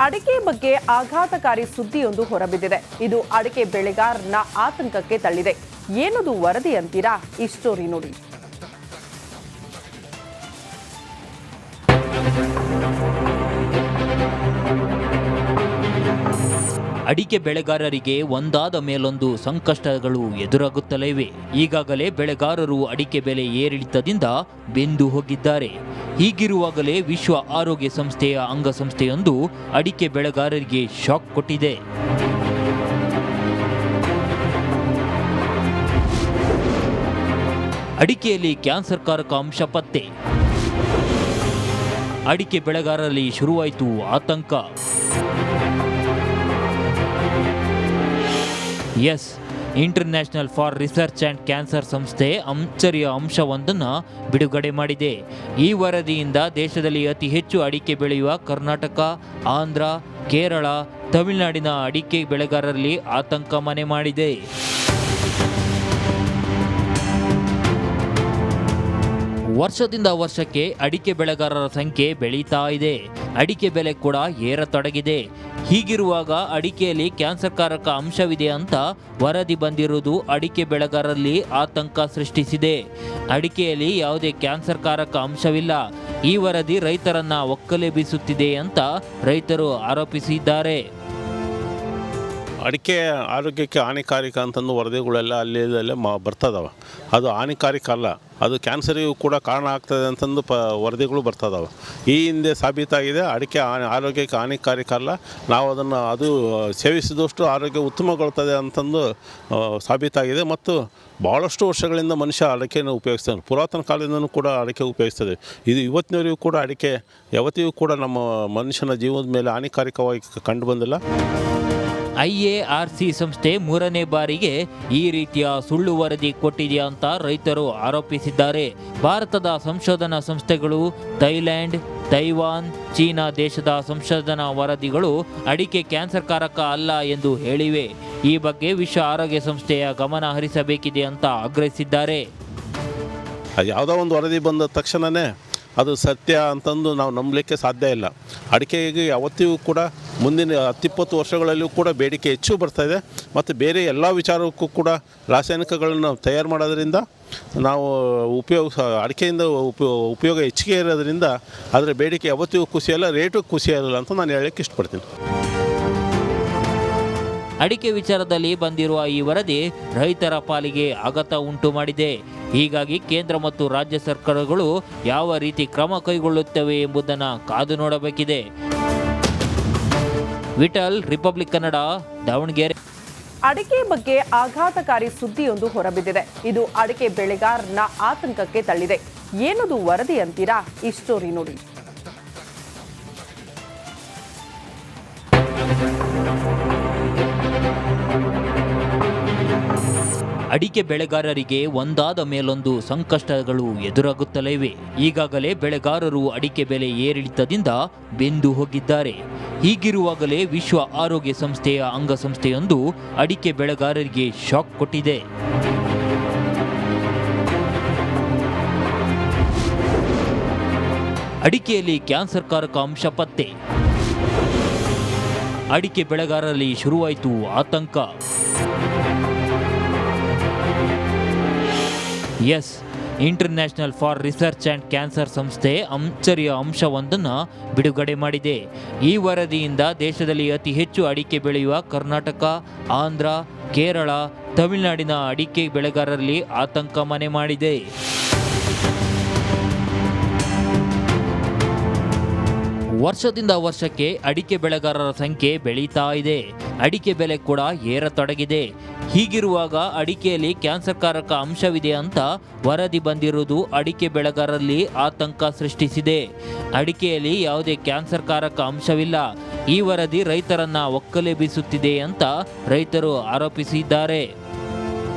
ಅಡಿಕೆ ಬಗ್ಗೆ ಆಘಾತಕಾರಿ ಸುದ್ದಿಯೊಂದು ಹೊರಬಿದ್ದಿದೆ. ಇದು ಅಡಿಕೆ ಬೆಳೆಗಾರರನ್ನ ಆತಂಕಕ್ಕೆ ತಳ್ಳಿದೆ. ಏನದು ವರದಿ ಅಂತೀರಾ? ಈ ಸ್ಟೋರಿ ನೋಡಿ. ಅಡಿಕೆ ಬೆಳೆಗಾರರಿಗೆ ಒಂದಾದ ಮೇಲೊಂದು ಸಂಕಷ್ಟಗಳು ಎದುರಾಗುತ್ತಲೇ ಇವೆ. ಈಗಾಗಲೇ ಬೆಳೆಗಾರರು ಅಡಿಕೆ ಬೆಲೆ ಏರಿಳಿತದಿಂದ ಬೆಂದು ಹೋಗಿದ್ದಾರೆ. ಹೀಗಿರುವಾಗಲೇ ವಿಶ್ವ ಆರೋಗ್ಯ ಸಂಸ್ಥೆಯ ಅಂಗಸಂಸ್ಥೆಯೊಂದು ಅಡಿಕೆ ಬೆಳೆಗಾರರಿಗೆ ಶಾಕ್ ಕೊಟ್ಟಿದೆ. ಅಡಿಕೆಯಲ್ಲಿ ಕ್ಯಾನ್ಸರ್ ಕಾರಕ ಅಂಶ ಪತ್ತೆ. ಅಡಿಕೆ ಬೆಳೆಗಾರರಲ್ಲಿ ಶುರುವಾಯಿತು ಆತಂಕ. Yes, international for research and cancer ಸಂಸ್ಥೆ ಅಚ್ಚರಿಯ ಅಂಶವೊಂದನ್ನು ಬಿಡುಗಡೆ ಮಾಡಿದೆ. ಈ ವರದಿಯಿಂದ ದೇಶದಲ್ಲಿ ಅತಿ ಹೆಚ್ಚು ಅಡಿಕೆ ಬೆಳೆಯುವ ಕರ್ನಾಟಕ, ಆಂಧ್ರ, ಕೇರಳ, ತಮಿಳುನಾಡಿನ ಅಡಿಕೆ ಬೆಳೆಗಾರರಲ್ಲಿ ಆತಂಕ ಮನೆ ಮಾಡಿದೆ. ವರ್ಷದಿಂದ ವರ್ಷಕ್ಕೆ ಅಡಿಕೆ ಬೆಳೆಗಾರರ ಸಂಖ್ಯೆ ಬೆಳೀತಾ ಇದೆ. ಅಡಿಕೆ ಬೆಲೆ ಕೂಡ ಏರತೊಡಗಿದೆ. ಹೀಗಿರುವಾಗ ಅಡಿಕೆಯಲ್ಲಿ ಕ್ಯಾನ್ಸರ್ ಕಾರಕ ಅಂಶವಿದೆ ಅಂತ ವರದಿ ಬಂದಿರುವುದು ಅಡಿಕೆ ಬೆಳೆಗಾರರಲ್ಲಿ ಆತಂಕ ಸೃಷ್ಟಿಸಿದೆ. ಅಡಿಕೆಯಲ್ಲಿ ಯಾವುದೇ ಕ್ಯಾನ್ಸರ್ ಕಾರಕ ಅಂಶವಿಲ್ಲ. ಈ ವರದಿ ರೈತರನ್ನ ಒಕ್ಕಲೆಬ್ಬಿಸುತ್ತಿದೆ ಅಂತ ರೈತರು ಆರೋಪಿಸಿದ್ದಾರೆ. ಅಡಿಕೆ ಆರೋಗ್ಯಕ್ಕೆ ಹಾನಿಕಾರಕ ಅಂತಂದು ವರದಿಗಳೆಲ್ಲ ಅಲ್ಲಿ ಬರ್ತದವೆ. ಅದು ಹಾನಿಕಾರಕ ಅಲ್ಲ, ಅದು ಕ್ಯಾನ್ಸರಿಗೂ ಕೂಡ ಕಾರಣ ಆಗ್ತದೆ ಅಂತಂದು ವರದಿಗಳು ಬರ್ತದವೆ. ಈ ಹಿಂದೆ ಸಾಬೀತಾಗಿದೆ ಅಡಿಕೆ ಆರೋಗ್ಯಕ್ಕೆ ಹಾನಿಕಾರಕ ಅಲ್ಲ, ನಾವು ಅದು ಸೇವಿಸಿದಷ್ಟು ಆರೋಗ್ಯ ಉತ್ತಮಗೊಳ್ತದೆ ಅಂತಂದು ಸಾಬೀತಾಗಿದೆ. ಮತ್ತು ಭಾಳಷ್ಟು ವರ್ಷಗಳಿಂದ ಮನುಷ್ಯ ಅಡಿಕೆಯನ್ನು ಉಪಯೋಗಿಸ್ತಾನೆ. ಪುರಾತನ ಕಾಲದಿಂದನೂ ಕೂಡ ಅಡಿಕೆ ಉಪಯೋಗಿಸ್ತದೆ. ಇದು ಇವತ್ತಿನವರೆಗೂ ಕೂಡ ಅಡಿಕೆ ಯಾವತ್ತಿಗೂ ಕೂಡ ನಮ್ಮ ಮನುಷ್ಯನ ಜೀವನದ ಮೇಲೆ ಹಾನಿಕಾರಕವಾಗಿ ಕಂಡು ಬಂದಿಲ್ಲ. IARC ಸಂಸ್ಥೆ 3ನೇ ಬಾರಿಗೆ ಈ ರೀತಿಯ ಸುಳ್ಳು ವರದಿ ಕೊಟ್ಟಿದೆ ಅಂತ ರೈತರು ಆರೋಪಿಸಿದ್ದಾರೆ. ಭಾರತದ ಸಂಶೋಧನಾ ಸಂಸ್ಥೆಗಳು, ಥೈಲ್ಯಾಂಡ್, ತೈವಾನ್, ಚೀನಾ ದೇಶದ ಸಂಶೋಧನಾ ವರದಿಗಳು ಅಡಿಕೆ ಕ್ಯಾನ್ಸರ್ ಕಾರಕ ಅಲ್ಲ ಎಂದು ಹೇಳಿವೆ. ಈ ಬಗ್ಗೆ ವಿಶ್ವ ಆರೋಗ್ಯ ಸಂಸ್ಥೆಯ ಗಮನ ಹರಿಸಬೇಕಿದೆ ಅಂತ ಆಗ್ರಹಿಸಿದ್ದಾರೆ. ಯಾವುದೋ ಒಂದು ವರದಿ ಬಂದ ತಕ್ಷಣವೇ ಅದು ಸತ್ಯ ಅಂತಂದು ನಾವು ನಂಬಲಿಕ್ಕೆ ಸಾಧ್ಯ ಇಲ್ಲ. ಅಡಿಕೆಗೆ ಯಾವತ್ತಿಗೂ ಕೂಡ ಮುಂದಿನ 10-20 ವರ್ಷಗಳಲ್ಲೂ ಕೂಡ ಬೇಡಿಕೆ ಹೆಚ್ಚು ಬರ್ತಾಯಿದೆ. ಮತ್ತು ಬೇರೆ ಎಲ್ಲ ವಿಚಾರಕ್ಕೂ ಕೂಡ ರಾಸಾಯನಿಕಗಳನ್ನು ತಯಾರು ಮಾಡೋದ್ರಿಂದ ನಾವು ಅಡಿಕೆಯಿಂದ ಉಪಯೋಗ ಹೆಚ್ಚಿಗೆ ಇರೋದ್ರಿಂದ ಅದರ ಬೇಡಿಕೆ ಯಾವತ್ತಿಗೂ ಕುಸಿಯಲ್ಲ, ರೇಟು ಕುಸಿಯಲ್ಲ ಅಂತ ನಾನು ಹೇಳೋಕ್ಕೆ ಇಷ್ಟಪಡ್ತೀನಿ. ಅಡಿಕೆ ವಿಚಾರದಲ್ಲಿ ಬಂದಿರುವ ಈ ವರದಿ ರೈತರ ಪಾಲಿಗೆ ಆಘಾತ ಉಂಟು ಮಾಡಿದೆ. ಹೀಗಾಗಿ ಕೇಂದ್ರ ಮತ್ತು ರಾಜ್ಯ ಸರ್ಕಾರಗಳು ಯಾವ ರೀತಿ ಕ್ರಮ ಕೈಗೊಳ್ಳುತ್ತವೆ ಎಂಬುದನ್ನು ಕಾದು ನೋಡಬೇಕಿದೆ. ವಿಠಲ್, ರಿಪಬ್ಲಿಕ್ ಕನ್ನಡ, ದಾವಣಗೆರೆ. ಅಡಿಕೆ ಬಗ್ಗೆ ಆಘಾತಕಾರಿ ಸುದ್ದಿಯೊಂದು ಹೊರಬಿದ್ದಿದೆ. ಇದು ಅಡಿಕೆ ಬೆಳೆಗಾರರನ್ನ ಆತಂಕಕ್ಕೆ ತಳ್ಳಿದೆ. ಏನದು ವರದಿ ಅಂತೀರಾ? ಈ ಸ್ಟೋರಿ ನೋಡಿ. ಅಡಿಕೆ ಬೆಳೆಗಾರರಿಗೆ ಒಂದಾದ ಮೇಲೊಂದು ಸಂಕಷ್ಟಗಳು ಎದುರಾಗುತ್ತಲೇ ಇವೆ. ಈಗಾಗಲೇ ಬೆಳೆಗಾರರು ಅಡಿಕೆ ಬೆಲೆ ಏರಿಳಿತದಿಂದ ಬೆಂದು ಹೋಗಿದ್ದಾರೆ. ಹೀಗಿರುವಾಗಲೇ ವಿಶ್ವ ಆರೋಗ್ಯ ಸಂಸ್ಥೆಯ ಅಂಗಸಂಸ್ಥೆಯೊಂದು ಅಡಿಕೆ ಬೆಳೆಗಾರರಿಗೆ ಶಾಕ್ ಕೊಟ್ಟಿದೆ. ಅಡಿಕೆಯಲ್ಲಿ ಕ್ಯಾನ್ಸರ್ ಕಾರಕ ಅಂಶ ಪತ್ತೆ. ಅಡಿಕೆ ಬೆಳೆಗಾರರಲ್ಲಿ ಶುರುವಾಯಿತು ಆತಂಕ. Yes, international for research and cancer ಸಂಸ್ಥೆ ಅಚ್ಚರಿಯ ಅಂಶವೊಂದನ್ನು ಬಿಡುಗಡೆ ಮಾಡಿದೆ. ಈ ವರದಿಯಿಂದ ದೇಶದಲ್ಲಿ ಅತಿ ಹೆಚ್ಚು ಅಡಿಕೆ ಬೆಳೆಯುವ ಕರ್ನಾಟಕ, ಆಂಧ್ರ, ಕೇರಳ, ತಮಿಳುನಾಡಿನ ಅಡಿಕೆ ಬೆಳೆಗಾರರಲ್ಲಿ ಆತಂಕ ಮನೆ ಮಾಡಿದೆ. ವರ್ಷದಿಂದ ವರ್ಷಕ್ಕೆ ಅಡಿಕೆ ಬೆಳೆಗಾರರ ಸಂಖ್ಯೆ ಬೆಳೀತಾ ಇದೆ. ಅಡಿಕೆ ಬೆಲೆ ಕೂಡ ಏರತೊಡಗಿದೆ. ಹೀಗಿರುವಾಗ ಅಡಿಕೆಯಲ್ಲಿ ಕ್ಯಾನ್ಸರ್ ಕಾರಕ ಅಂಶವಿದೆ ಅಂತ ವರದಿ ಬಂದಿರುವುದು ಅಡಿಕೆ ಬೆಳೆಗಾರರಲ್ಲಿ ಆತಂಕ ಸೃಷ್ಟಿಸಿದೆ. ಅಡಿಕೆಯಲ್ಲಿ ಯಾವುದೇ ಕ್ಯಾನ್ಸರ್ ಕಾರಕ ಅಂಶವಿಲ್ಲ. ಈ ವರದಿ ರೈತರನ್ನ ಒಕ್ಕಲೆಬ್ಬಿಸುತ್ತಿದೆ ಅಂತ ರೈತರು ಆರೋಪಿಸಿದ್ದಾರೆ.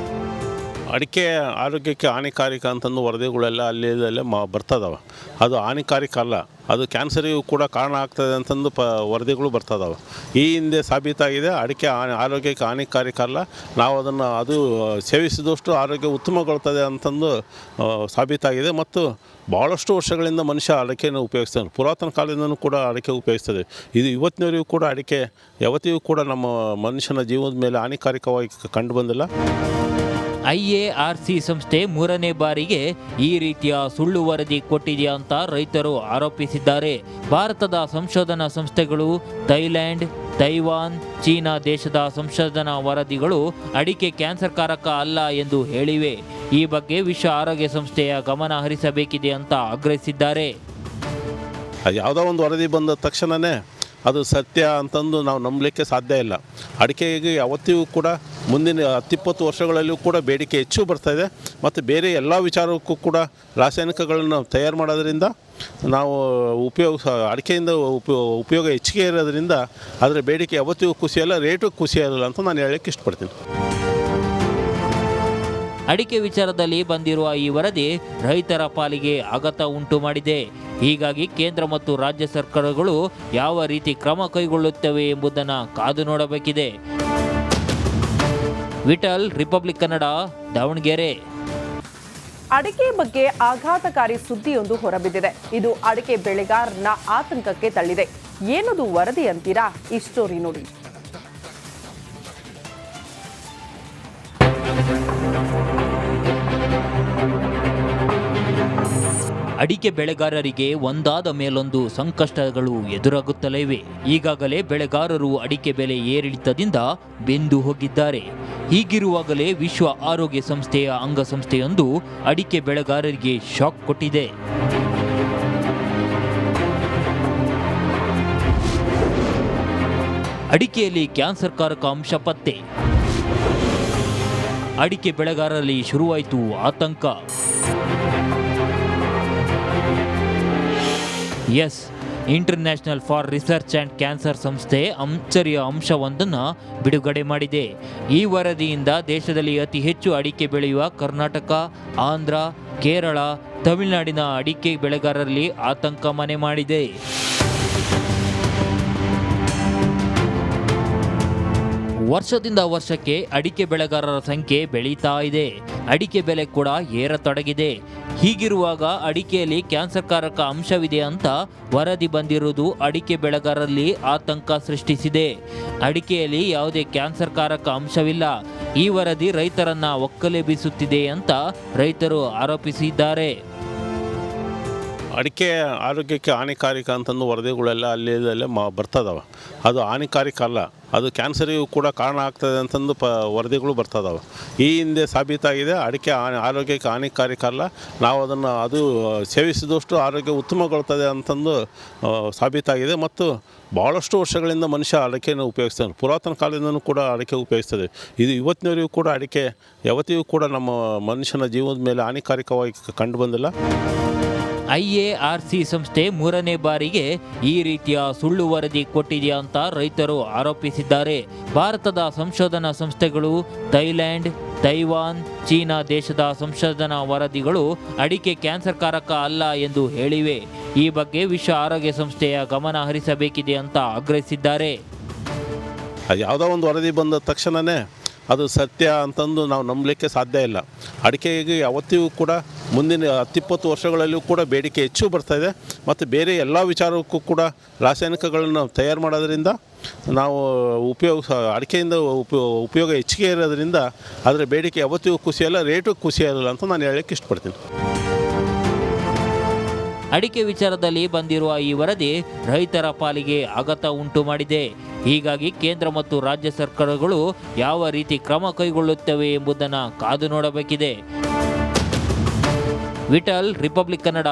ಅಡಿಕೆ ಆರೋಗ್ಯಕ್ಕೆ ಹಾನಿಕಾರಕ ಅಂತಂದು ವರದಿಗಳೆಲ್ಲ ಅಲ್ಲೇ ಬರ್ತದವೆ. ಅದು ಹಾನಿಕಾರಕ ಅಲ್ಲ, ಅದು ಕ್ಯಾನ್ಸರಿಗೂ ಕೂಡ ಕಾರಣ ಆಗ್ತದೆ ಅಂತಂದು ವರದಿಗಳು ಬರ್ತದವೆ. ಈ ಹಿಂದೆ ಸಾಬೀತಾಗಿದೆ ಅಡಿಕೆ ಆರೋಗ್ಯಕ್ಕೆ ಹಾನಿಕಾರಕ ಅಲ್ಲ, ನಾವು ಅದು ಸೇವಿಸಿದಷ್ಟು ಆರೋಗ್ಯ ಉತ್ತಮಗೊಳ್ತದೆ ಅಂತಂದು ಸಾಬೀತಾಗಿದೆ. ಮತ್ತು ಭಾಳಷ್ಟು ವರ್ಷಗಳಿಂದ ಮನುಷ್ಯ ಅಡಿಕೆಯನ್ನು ಉಪಯೋಗಿಸ್ತಾನೆ. ಪುರಾತನ ಕಾಲದಿಂದನೂ ಕೂಡ ಅಡಿಕೆ ಉಪಯೋಗಿಸ್ತದೆ. ಇದು ಇವತ್ತಿನವರೆಗೂ ಕೂಡ ಅಡಿಕೆ ಯಾವತ್ತಿಗೂ ಕೂಡ ನಮ್ಮ ಮನುಷ್ಯನ ಜೀವನದ ಮೇಲೆ ಹಾನಿಕಾರಕವಾಗಿ ಕಂಡು ಬಂದಿಲ್ಲ. IARC ಸಂಸ್ಥೆ 3ನೇ ಬಾರಿಗೆ ಈ ರೀತಿಯ ಸುಳ್ಳು ವರದಿ ಕೊಟ್ಟಿದೆಯಾ ಅಂತ ರೈತರು ಆರೋಪಿಸಿದ್ದಾರೆ. ಭಾರತದ ಸಂಶೋಧನಾ ಸಂಸ್ಥೆಗಳು, ಥೈಲ್ಯಾಂಡ್, ತೈವಾನ್, ಚೀನಾ ದೇಶದ ಸಂಶೋಧನಾ ವರದಿಗಳು ಅಡಿಕೆ ಕ್ಯಾನ್ಸರ್ಕಾರಕ ಅಲ್ಲ ಎಂದು ಹೇಳಿವೆ. ಈ ಬಗ್ಗೆ ವಿಶ್ವ ಆರೋಗ್ಯ ಸಂಸ್ಥೆಯ ಗಮನ ಹರಿಸಬೇಕಿದೆ ಅಂತ ಆಗ್ರಹಿಸಿದ್ದಾರೆ. ಯಾವುದೋ ಒಂದು ವರದಿ ಬಂದ ತಕ್ಷಣವೇ ಅದು ಸತ್ಯ ಅಂತಂದು ನಾವು ನಂಬಲಿಕ್ಕೆ ಸಾಧ್ಯ ಇಲ್ಲ. ಅಡಿಕೆಗೆ ಯಾವತ್ತಿಗೂ ಕೂಡ ಮುಂದಿನ 10-20 ವರ್ಷಗಳಲ್ಲೂ ಕೂಡ ಬೇಡಿಕೆ ಹೆಚ್ಚು ಬರ್ತಾಯಿದೆ. ಮತ್ತು ಬೇರೆ ಎಲ್ಲ ವಿಚಾರಕ್ಕೂ ಕೂಡ ರಾಸಾಯನಿಕಗಳನ್ನು ತಯಾರು ಮಾಡೋದ್ರಿಂದ ನಾವು ಅಡಿಕೆಯಿಂದ ಉಪಯೋಗ ಹೆಚ್ಚಿಗೆ ಇರೋದ್ರಿಂದ ಅದರ ಬೇಡಿಕೆ ಯಾವತ್ತಿಗೂ ಕುಸಿಯಲ್ಲ, ರೇಟು ಕುಸಿಯಲ್ಲ ಅಂತ ನಾನು ಹೇಳೋಕ್ಕೆ ಇಷ್ಟಪಡ್ತೀನಿ. ಅಡಿಕೆ ವಿಚಾರದಲ್ಲಿ ಬಂದಿರುವ ಈ ವರದಿ ರೈತರ ಪಾಲಿಗೆ ಆಘಾತ ಉಂಟು ಮಾಡಿದೆ. ಹೀಗಾಗಿ ಕೇಂದ್ರ ಮತ್ತು ರಾಜ್ಯ ಸರ್ಕಾರಗಳು ಯಾವ ರೀತಿ ಕ್ರಮ ಕೈಗೊಳ್ಳುತ್ತವೆ ಎಂಬುದನ್ನು ಕಾದು ನೋಡಬೇಕಿದೆ. ವಿಠಲ್, ರಿಪಬ್ಲಿಕ್ ಕನ್ನಡ, ದಾವಣಗೆರೆ. ಅಡಿಕೆ ಬಗ್ಗೆ ಆಘಾತಕಾರಿ ಸುದ್ದಿಯೊಂದು ಹೊರಬಿದ್ದಿದೆ. ಇದು ಅಡಿಕೆ ಬೆಳೆಗಾರನ ಆತಂಕಕ್ಕೆ ತಳ್ಳಿದೆ. ಏನದು ವರದಿ ಅಂತೀರಾ? ಈ ಸ್ಟೋರಿ ನೋಡಿ. ಅಡಿಕೆ ಬೆಳೆಗಾರರಿಗೆ ಒಂದಾದ ಮೇಲೊಂದು ಸಂಕಷ್ಟಗಳು ಎದುರಾಗುತ್ತಲೇ ಇವೆ. ಈಗಾಗಲೇ ಬೆಳೆಗಾರರು ಅಡಿಕೆ ಬೆಲೆ ಏರಿಳಿತದಿಂದ ಬೆಂದು ಹೋಗಿದ್ದಾರೆ. ಹೀಗಿರುವಾಗಲೇ ವಿಶ್ವ ಆರೋಗ್ಯ ಸಂಸ್ಥೆಯ ಅಂಗಸಂಸ್ಥೆಯೊಂದು ಅಡಿಕೆ ಬೆಳೆಗಾರರಿಗೆ ಶಾಕ್ ಕೊಟ್ಟಿದೆ. ಅಡಿಕೆಯಲ್ಲಿ ಕ್ಯಾನ್ಸರ್ಕಾರಕ ಅಂಶ ಪತ್ತೆ. ಅಡಿಕೆ ಬೆಳೆಗಾರರಲ್ಲಿ ಶುರುವಾಯಿತು ಆತಂಕ. International for research and cancer ಸಂಸ್ಥೆ ಅಚ್ಚರಿಯ ಅಂಶವೊಂದನ್ನು ಬಿಡುಗಡೆ ಮಾಡಿದೆ. ಈ ವರದಿಯಿಂದ ದೇಶದಲ್ಲಿ ಅತಿ ಹೆಚ್ಚು ಅಡಿಕೆ ಬೆಳೆಯುವ ಕರ್ನಾಟಕ, ಆಂಧ್ರ, ಕೇರಳ, ತಮಿಳುನಾಡಿನ ಅಡಿಕೆ ಬೆಳೆಗಾರರಲ್ಲಿ ಆತಂಕ ಮನೆ ಮಾಡಿದೆ. ವರ್ಷದಿಂದ ವರ್ಷಕ್ಕೆ ಅಡಿಕೆ ಬೆಳೆಗಾರರ ಸಂಖ್ಯೆ ಬೆಳೀತಾ ಇದೆ. ಅಡಿಕೆ ಬೆಲೆ ಕೂಡ ಏರತೊಡಗಿದೆ. ಹೀಗಿರುವಾಗ ಅಡಿಕೆಯಲ್ಲಿ ಕ್ಯಾನ್ಸರ್ಕಾರಕ ಅಂಶವಿದೆ ಅಂತ ವರದಿ ಬಂದಿರುವುದು ಅಡಿಕೆ ಬೆಳೆಗಾರರಲ್ಲಿ ಆತಂಕ ಸೃಷ್ಟಿಸಿದೆ. ಅಡಿಕೆಯಲ್ಲಿ ಯಾವುದೇ ಕ್ಯಾನ್ಸರ್ಕಾರಕ ಅಂಶವಿಲ್ಲ. ಈ ವರದಿ ರೈತರನ್ನ ಒಕ್ಕಲೆಬ್ಬಿಸುತ್ತಿದೆ ಅಂತ ರೈತರು ಆರೋಪಿಸಿದ್ದಾರೆ. ಅಡಿಕೆ ಆರೋಗ್ಯಕ್ಕೆ ಹಾನಿಕಾರಕ ಅಂತಂದು ವರದಿಗಳೆಲ್ಲ ಅಲ್ಲೇ ಬರ್ತದವೆ. ಅದು ಹಾನಿಕಾರಕ ಅಲ್ಲ, ಅದು ಕ್ಯಾನ್ಸರಿಗೂ ಕೂಡ ಕಾರಣ ಆಗ್ತದೆ ಅಂತಂದು ವರದಿಗಳು ಬರ್ತದವೆ. ಈ ಹಿಂದೆ ಸಾಬೀತಾಗಿದೆ ಅಡಿಕೆ ಆರೋಗ್ಯಕ್ಕೆ ಹಾನಿಕಾರಕ ಅಲ್ಲ, ನಾವು ಅದು ಸೇವಿಸಿದಷ್ಟು ಆರೋಗ್ಯ ಉತ್ತಮಗೊಳ್ತದೆ ಅಂತಂದು ಸಾಬೀತಾಗಿದೆ. ಮತ್ತು ಭಾಳಷ್ಟು ವರ್ಷಗಳಿಂದ ಮನುಷ್ಯ ಅಡಿಕೆಯನ್ನು ಉಪಯೋಗಿಸ್ತಾನೆ. ಪುರಾತನ ಕಾಲದಿಂದನೂ ಕೂಡ ಅಡಿಕೆ ಉಪಯೋಗಿಸ್ತದೆ. ಇದು ಇವತ್ತಿನವರೆಗೂ ಕೂಡ ಅಡಿಕೆ ಯಾವತ್ತಿಗೂ ಕೂಡ ನಮ್ಮ ಮನುಷ್ಯನ ಜೀವನದ ಮೇಲೆ ಹಾನಿಕಾರಕವಾಗಿ ಕಂಡು ಬಂದಿಲ್ಲ. IARC ಸಂಸ್ಥೆ 3ನೇ ಬಾರಿಗೆ ಈ ರೀತಿಯ ಸುಳ್ಳು ವರದಿ ಕೊಟ್ಟಿದೆಯಾ ಅಂತ ರೈತರು ಆರೋಪಿಸಿದ್ದಾರೆ. ಭಾರತದ ಸಂಶೋಧನಾ ಸಂಸ್ಥೆಗಳು, ಥೈಲ್ಯಾಂಡ್, ತೈವಾನ್, ಚೀನಾ ದೇಶದ ಸಂಶೋಧನಾ ವರದಿಗಳು ಅಡಿಕೆ ಕ್ಯಾನ್ಸರ್ಕಾರಕ ಅಲ್ಲ ಎಂದು ಹೇಳಿವೆ. ಈ ಬಗ್ಗೆ ವಿಶ್ವ ಆರೋಗ್ಯ ಸಂಸ್ಥೆಯ ಗಮನ ಹರಿಸಬೇಕಿದೆ ಅಂತ ಆಗ್ರಹಿಸಿದ್ದಾರೆ. ಯಾವುದೋ ಒಂದು ವರದಿ ಬಂದ ತಕ್ಷಣವೇ ಅದು ಸತ್ಯ ಅಂತಂದು ನಾವು ನಂಬಲಿಕ್ಕೆ ಸಾಧ್ಯ ಇಲ್ಲ. ಅಡಿಕೆಗೆ ಯಾವತ್ತಿಗೂ ಕೂಡ ಮುಂದಿನ 10-20 ವರ್ಷಗಳಲ್ಲೂ ಕೂಡ ಬೇಡಿಕೆ ಹೆಚ್ಚು ಬರ್ತಾಯಿದೆ. ಮತ್ತು ಬೇರೆ ಎಲ್ಲ ವಿಚಾರಕ್ಕೂ ಕೂಡ ರಾಸಾಯನಿಕಗಳನ್ನು ತಯಾರು ಮಾಡೋದ್ರಿಂದ ನಾವು ಅಡಿಕೆಯಿಂದ ಉಪಯೋಗ ಹೆಚ್ಚಿಗೆ ಇರೋದ್ರಿಂದ ಅದರ ಬೇಡಿಕೆ ಯಾವತ್ತಿಗೂ ಕುಸಿಯಲ್ಲ, ರೇಟು ಕುಸಿಯಲ್ಲ ಅಂತ ನಾನು ಹೇಳೋಕ್ಕೆ ಇಷ್ಟಪಡ್ತೀನಿ. ಅಡಿಕೆ ವಿಚಾರದಲ್ಲಿ ಬಂದಿರುವ ಈ ವರದಿ ರೈತರ ಪಾಲಿಗೆ ಆಘಾತ ಉಂಟು ಮಾಡಿದೆ. ಹೀಗಾಗಿ ಕೇಂದ್ರ ಮತ್ತು ರಾಜ್ಯ ಸರ್ಕಾರಗಳು ಯಾವ ರೀತಿ ಕ್ರಮ ಕೈಗೊಳ್ಳುತ್ತವೆ ಎಂಬುದನ್ನು ಕಾದು ನೋಡಬೇಕಿದೆ. ವಿಠಲ್, ರಿಪಬ್ಲಿಕ್ ಕನ್ನಡ,